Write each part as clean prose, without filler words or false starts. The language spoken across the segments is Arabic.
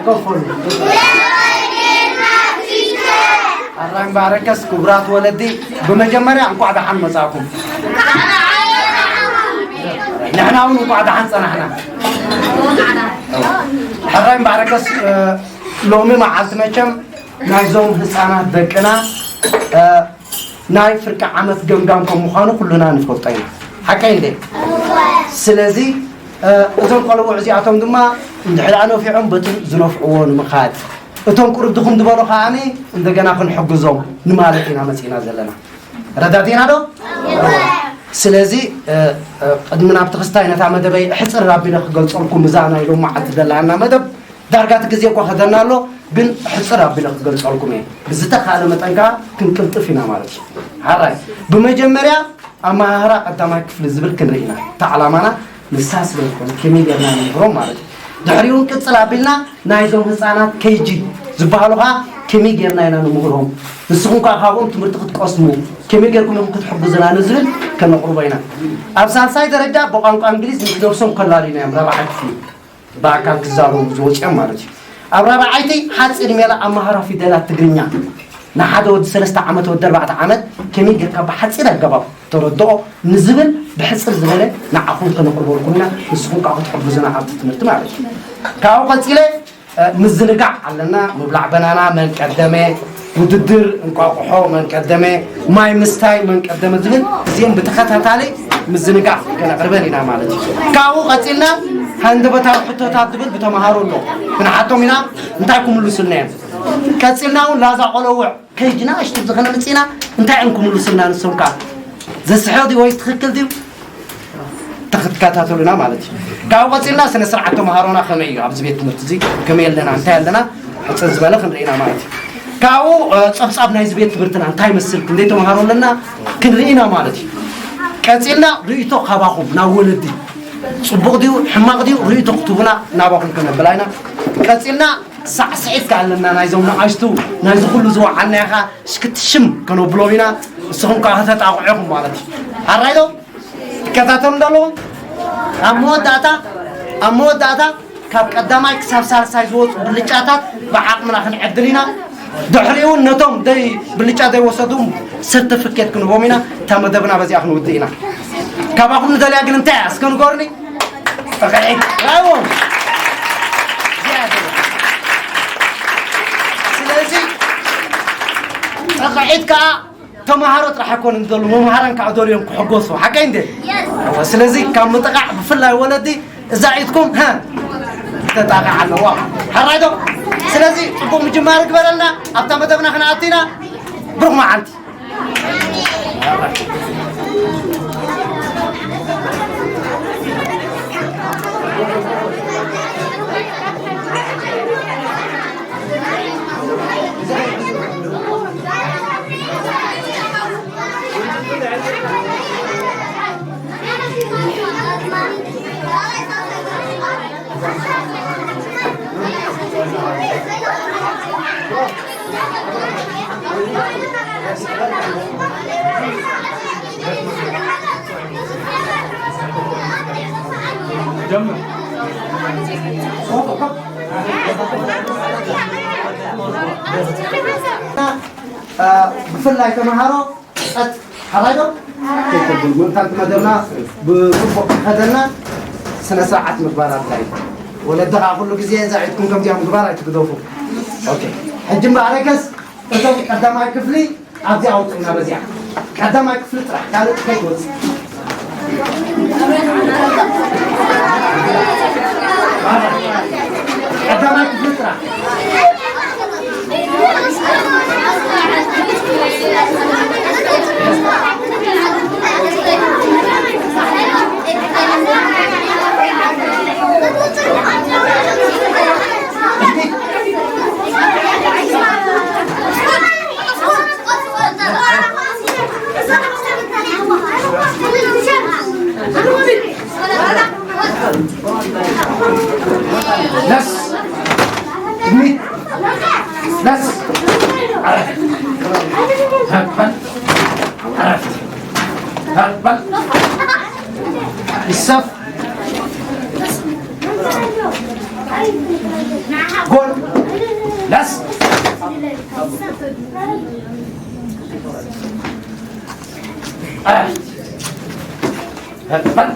كفول الرحمن باركس كبرات ولدي بمجمرة أنكو عدا حن مساكم نحن أقول قاعد عن صنعنا الرحمن باركس لومي مع عزمتهم نايزوم هسانا دكنا ناي فرق عمت جمجامكم مخانو كلنا نفوتين حكاين دي سلازي أتون قالوا عزياتهم دما ندحلانو في عم بتن زنوف عون مخاد أتون قرب دخم دبارو خاني عندنا خن حجزهم نمالكينا مسينا زلنا رداتينا دو سلازي قدمنا بتخستاينا تاع مدبي حصر ربنا خقلصلكم مزانا يلو ما عاد دلعنا مدب دارغات غزي كو خدنا له بن حصر ربنا خقلصلكم بزتا خاله مطنكا كنقلطفينا مالك حراي بمجمريا امهرا قدما كفل زبل كنرينا تاع علامانا لساس لكم كيميديانا نبرو مالك دحريون قصلا بيلنا نايزوم حصانات كيجي زبالوها كيميديانا نمغرهم نسخون كاخاهم تمرت قسمو كيميدياكم يمكن تحبوا زنا نزل كنا قربينا أبسال ساي درجة بقانق إنجليز نقدرسهم كلارينا يا مرا عايتي باكان كزارو زوج أمارج أبرا عايتي حادث إرميلا أمهرا في دلات تجرينيا نحد ود سلسة عمت ود 4 عمت كمية جرب حادث إذا جباب تردو نزبل بحس الزبالة نعقول كنا قربنا نسخون كأخذ حب زنا عبد تمرت معرج كأو قتيلة مزنقع علنا مبلع بنانا من قدمه وددر نقاقحو من قدمه ماي مستاي من قدمه زين زين بتخاتات علي مزنقع كنا قربنا مالتي كاو قتلنا هند بتاع حطوتات دبل بتمهارو له من حطو منا انتاكم لسنان كتلنا لازا قلوع كيجنا اشتي زغنا مصينا انتاكم لسنان نسونكا زسحودي ويس تخكل دي تخكاتاتو لنا مالتي كاو قتلنا سنه سرعه تمهارونا خميو ابز بيت مرتزي كميل لنا انت لنا حصز بالك نرينا مالتي كاو صبصاب نايز بيت برتنا انتاي مسل كندي تمهارو لنا كنرينا مالتي كاتلنا ريتو خباخم ناولدي صبغ ديو حماق ديو ريتو كتبنا ناباكم كنا بلاينا كاتلنا سعسعيت قالنا نايزوم عاشتو نايز كل زو عنا يا شكت شم كانوا بلوينا سخون كاهتا تاقعكم مالتي الرايدو كتاتون دالو امو داتا كاب قداماي كساب سالساي زوت بلچاتات بعقمنا خنعدلينا دحريون نتوم دي بلچا دي وسدوم سيرتيفيكيت كنبومينا تمدبنا بزي اخن ودينا كاباكم ندليا كن انت اسكن غورني فقعد راو سلازي فقعد كا تمهارات راح يكون ندلو ممهران كعدوريهم كحقوسو حقين دي سلازي كان متقع بفلا ولدي زايدكم ها تتاقع على الواقع حرايدو سلازي تقوم مجمار قبلنا أبتا مدبنا خناعتنا برغم عنتي بفلا يتمهارو حرايدو كيتبون كانت مدرنا بطبق هذلنا سنة ساعات مقبارات تاعي ولا دغا كل غزي زايدكم كم ديال مقبارات تقدوفو اوكي حجم عليكس قدامك كفلي ابدي اوطنا بزيا قدامك كفلي طرح كانت كيتوز قدامك كفلي طرح بس عرفت هبل الصف قول لس هبل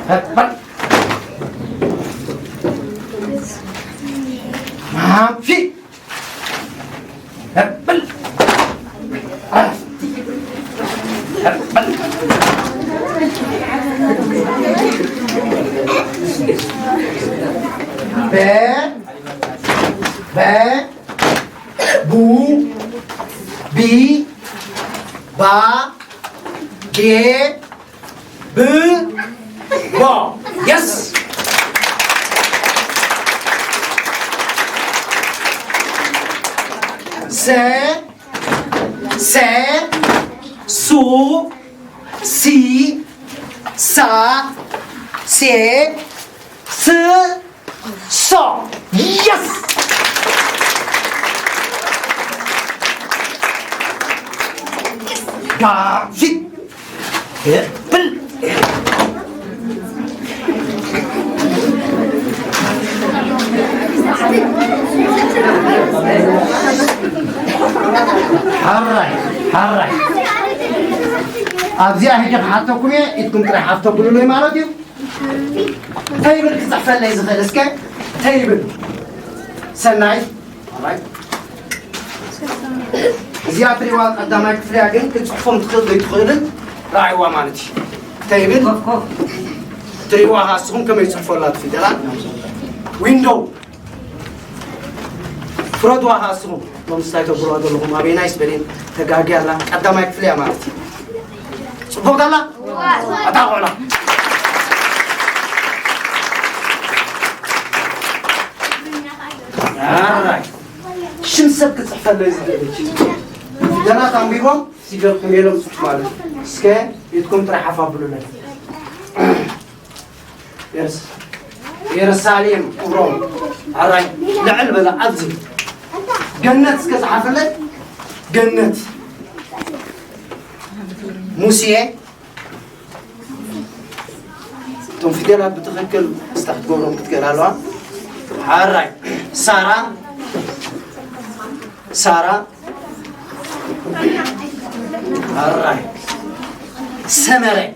هبل ما في هبل هبل ب ب بو بي با ج ب با يس س س سو سي سا سي س صا يس دافيد بل حرك أبزيا هيك حاطوكم إتكم ترى حاطوكم له ما رأيو تايبل كتحفل لي زخلسك تايبل سناي زيادة ريوات قدامك فلاجن كتحفهم تخلد راعوا مالتي تايبل تريوها سهم كم يصحفوا لات في دلال ويندو فرودوا هاسهم لو مستعد برودوا لهم ما بينايس بين تجاجي الله قدامك فليا مالتي صبوت الله أتاقوا الله شمسك تصحفل لي زدلك دنا تنبيهم سيجركم يلهم صح مالك سكه يتكم ترحفا بلوله يرس يرساليم كبرون عراي لعل بلا عزم جنت كتصحفلك جنت موسيه توم فيديرها بتخكل استخدمهم بتقرالوا عراي سارة عراي سمرة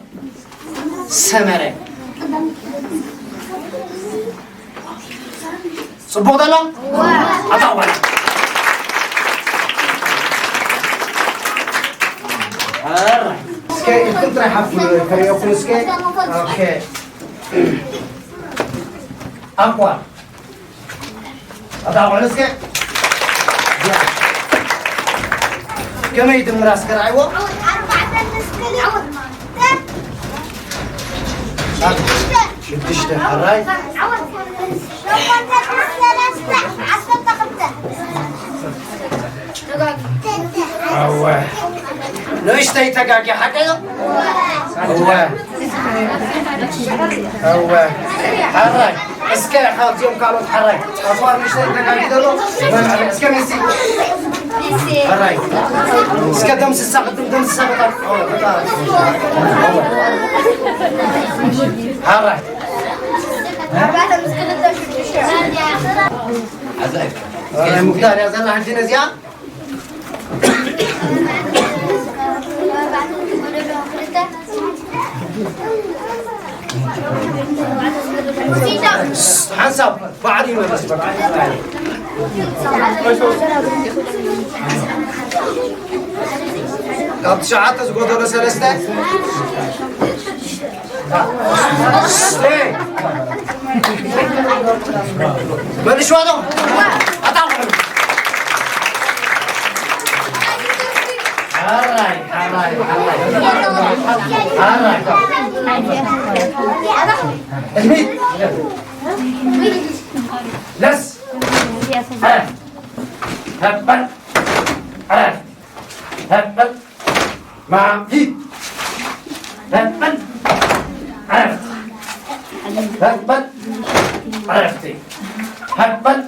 صبوت الله أطول عراي سكي كنت رايح أفضل كريوكم سكي أوكي أقوى أطول سكي كم يتم راسك رايوه شفتشته حراي أوه ليش تيتقاقي حقيقة أوه حراي اسكي حاط يوم قالوا تحراي أصوار مش تيتقاقي دلو اسكي ميسي حراي اسكي دمس الساقط حراي مقدار يا زلمة عندنا زيادة حسب بعدين بس قد شعات تقول ولا سلسلة بلش واضح أتعرف الميت لس هبل هبل مع في هبل عرفت هبل عرفتي هبل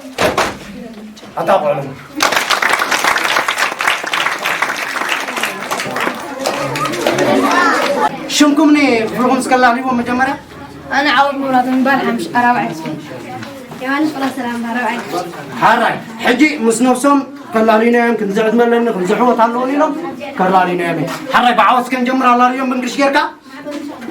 أطبع شنكم ني فلوس كلا عليهم مجمرة؟ أنا عاود مراد من بالها مش أربع سنين. يوحنس فلا سلام هراي هراي حجي مسنوسهم كلارينا يمكن زعد ملنا كل زحوة تعلوني لهم كلارينا يمين هراي بعوض كان جمر الله اليوم بنقش جيركا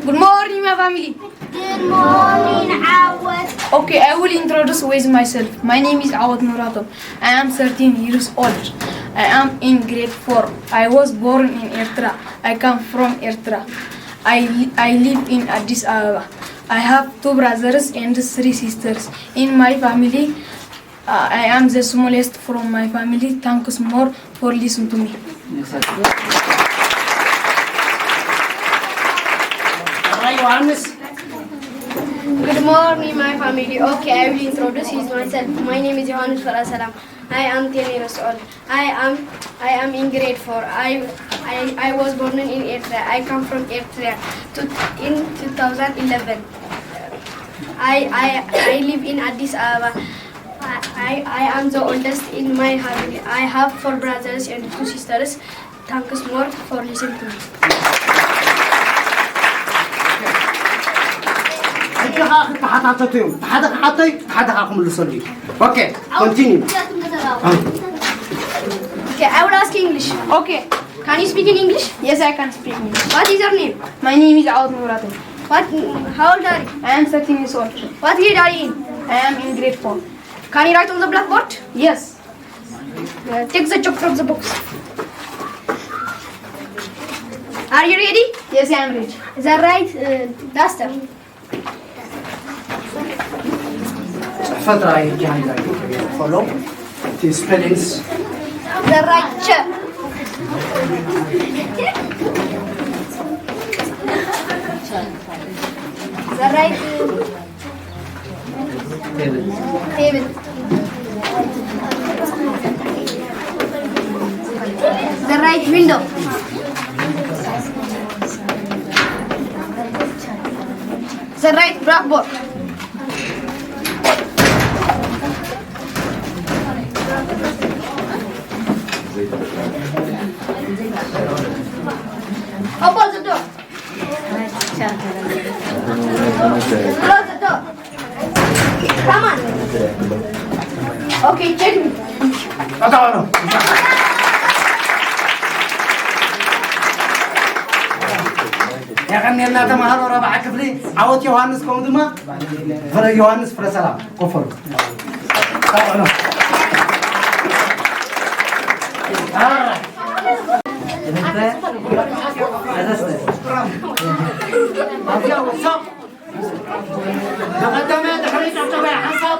Good morning, my family. Good morning عوض. Okay, I will introduce with myself. My name is Awad Muratov. I am 13 years old. I am in grade 4. I was born in Eritrea. I come from Eritrea. I live in Addis Ababa. I have 2 brothers and 3 sisters. In my family, I am the smallest from my family. Thanks more for listening to me. يوحنس Good morning, my family. Okay, I will introduce myself. My name is Yohannes Farasalam. I am 10 years old. I am in grade 4. I was born in Eritrea. I come from Eritrea in 2011. I live in Addis Ababa. I am the oldest in my family. I have 4 brothers and 2 sisters. Thanks more for listening to me. Okay, continue. Okay, I will ask English. Okay. Can you speak in English? Yes, I can speak English. What is your name? My name is Awad Muratov. How old are you? I am 13 years old. What grade are you in? I am in grade 4. Can you write on the blackboard? Yes. Take the chalk from the box. Are you ready? Yes, I am ready. The right duster. فترة جاي follow the spellings. The right chair. The right table. The right window. The right blackboard. Open the door. Close the door. Come on. Okay, check me. أتعالوا. يا غني لنا تمهر ربع كفلي عوض يوحنس كومدما فرا يوحنس فرا سلام قفل. تعالوا. تقدم دحريت عطبة حسب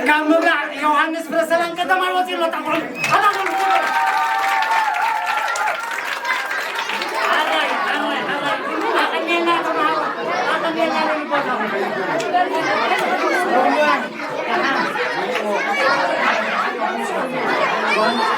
كان مبلع يوحنس برسلان قدم الوزير لا تقول هذا Thank you.